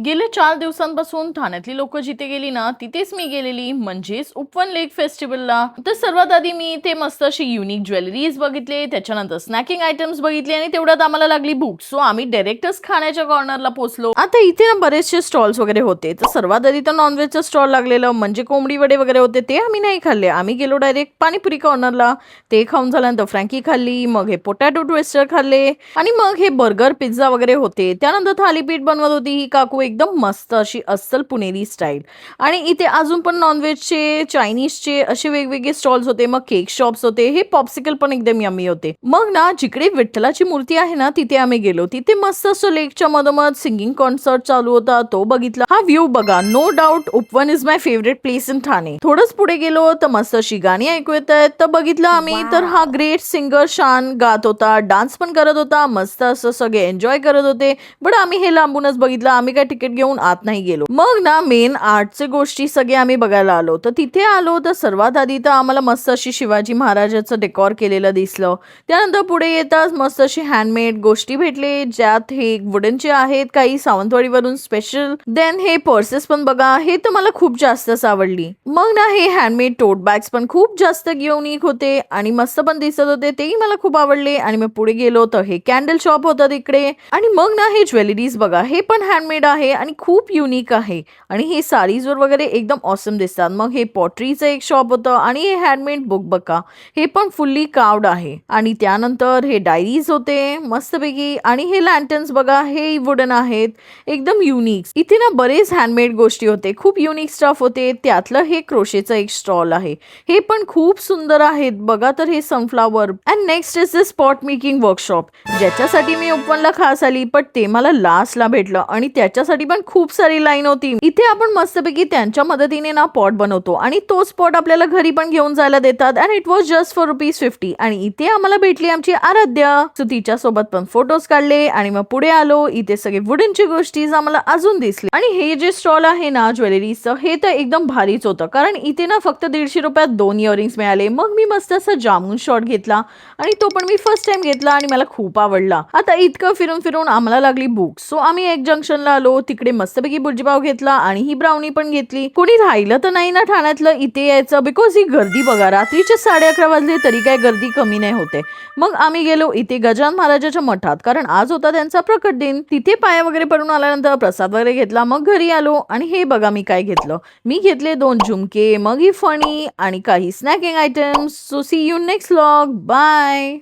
गेल्या 4 दिवसांपासून ठाण्यातली लोक जिथे गेली ना तिथेच मी गेलेली, म्हणजेच उपवन लेक फेस्टिवलला. तर सर्वात आधी मी इथे मस्त अशी युनिक ज्वेलरीज बघितले, त्याच्यानंतर स्नॅकिंग आयटम्स बघितले आणि तेवढ्यात आम्हाला लागली भूक. सो आम्ही डायरेक्टच खाण्याच्या कॉर्नरला पोहोचलो. आता इथे ना बरेचसे स्टॉल्स वगैरे होते. तर सर्वात आधी तर नॉनव्हेजचं स्टॉल लागलेलं, म्हणजे कोंबडी वडे वगैरे होते. ते आम्ही नाही खाल्ले. आम्ही गेलो डायरेक्ट पाणीपुरी कॉर्नरला. ते खाऊन झाल्यानंतर फ्रँकी खाल्ली, मग हे पोटॅटो ट्विस्टर खाल्ले आणि मग हे बर्गर पिझ्झा वगैरे होते. त्यानंतर थालीपीठ बनवत होती ही काकू, एकदम मस्त अशी अस्सल पुणेरी स्टाईल. आणि इथे अजून पण नॉनव्हेजचे, चायनीजचे असे वेगवेगळे स्टॉल्स होते. मग केक शॉप्स होते. हे पॉप्सिकल पण एकदम यम्मी होते. मग ना जिकडे विठ्ठलाची मूर्ती आहे ना तिथे आम्ही गेलो. तिथे मस्त असं लेकच्या मधोमध सिंगिंग कॉन्सर्ट चालू होता, तो बघितला. हा व्ह्यू बघा, no doubt Upvan is my favourite place in Thane. थोडंच पुढे गेलो तर मस्त अशी गाणी ऐकू येत आहेत, तर बघितलं आम्ही. तर हा ग्रेट सिंगर शान गात होता, डान्स पण करत होता, मस्त असं सगळे एन्जॉय करत होते. बट आम्ही हे लांबूनच बघितलं, आम्ही काय तिकीट घेऊन आत नाही गेलो. मग ना मेन आर्टचे गोष्टी सगळे आम्ही बघायला आलो. तर तिथे आलो तर सर्वात आधी तर आम्हाला मस्त अशी शिवाजी महाराजाचं डेकॉर केलेलं दिसलं. त्यानंतर पुढे येताच मस्त अशी हँडमेड गोष्टी भेटले, ज्यात हे वुडनचे आहेत, काही सावंतवाडीवरून स्पेशल. देन हे पर्सेस पण बघा, हे तर मला खूप जास्तच आवडली. मग ना हे हँडमेड टोट बॅग्स पण खूप जास्त युनिक होते आणि मस्त पण दिसत होते, तेही मला खूप आवडले. आणि मग पुढे गेलो तर हे कॅन्डल शॉप होतं तिकडे. आणि मग ना हे ज्वेलरीज बघा, हे पण हँडमेड आहे आणि खूप युनिक आहे आणि हे साडीजवर वगैरे एकदम ऑसम दिसतात. मग हे पॉटरीचं एक शॉप होतं आणि हे हँडमेड बुक बघा, हे पण फुल्ली कार्व्ड आहे. आणि त्यानंतर हे डायरीज होते मस्तपैकी. आणि हे लँटर्न्स बघा, हे वुडन आहेत, एकदम युनिक. इथे ना बरेच हँडमेड गोष्टी होते, खूप युनिक स्टफ होते. त्यातलं हे क्रोशेचं एक स्टॉल आहे, हे पण खूप सुंदर आहेत बघा. तर हे sunflower. And next is the spot making workshop, ज्याच्यासाठी मी उपवनला खास आली, पण ते मला लास्टला भेटलं आणि त्याच्यासाठी पण खूप सारी लाईन होती. इथे आपण मस्तपैकी त्यांच्या मदतीने ना पॉट बनवतो आणि तो स्पॉट आपल्याला घरी पण घेऊन जायला देतात. And it was just for ₹50. आणि इथे आम्हाला भेटली आमची आराध्या, सो तिच्या सोबत पण फोटोज काढले. आणि मग पुढे आलो, इथे सगळे वुडनची गोष्टी आम्हाला अजून दिसली. आणि हे जे स्टॉल आहे ना ज्वेलरीचं, हे तर एकदम भारीच होतं, कारण इथे ना फक्त ₹150 2 इयरिंग्स मिळाले. मग मी मस्त असा जामून शॉट घेतला आणि तो पण मी फर्स्ट टाइम घेतला आणि मला खूप आवडला. आता इतकं फिरून फिरून आम्हाला लागली भूक, सो आम्ही एक जंक्शनला आलो, तिकडे मस्तपैकी बुर्जीपाव घेतला आणि ही ब्राउनी पण घेतली. कोणी राहिलं तर नाही ना ठाण्यातलं इथे यायचं, बिकॉज ही गर्दी बघा, रात्रीचे 11:30 वाजले तरी काय गर्दी कमी नाही होते. मग आम्ही गेलो इथे गजानन महाराजाच्या मठात, कारण आज होता त्यांचा प्रकट दिन. तिथे पाया वगैरे पडून आल्यानंतर प्रसाद वगैरे घेतला, मग घरी आलो. आणि हे बघा मी काय घेतलं, मी घेतले 2 झुमके, मग ही फणी आणि काही snacking items. So see you next vlog, bye.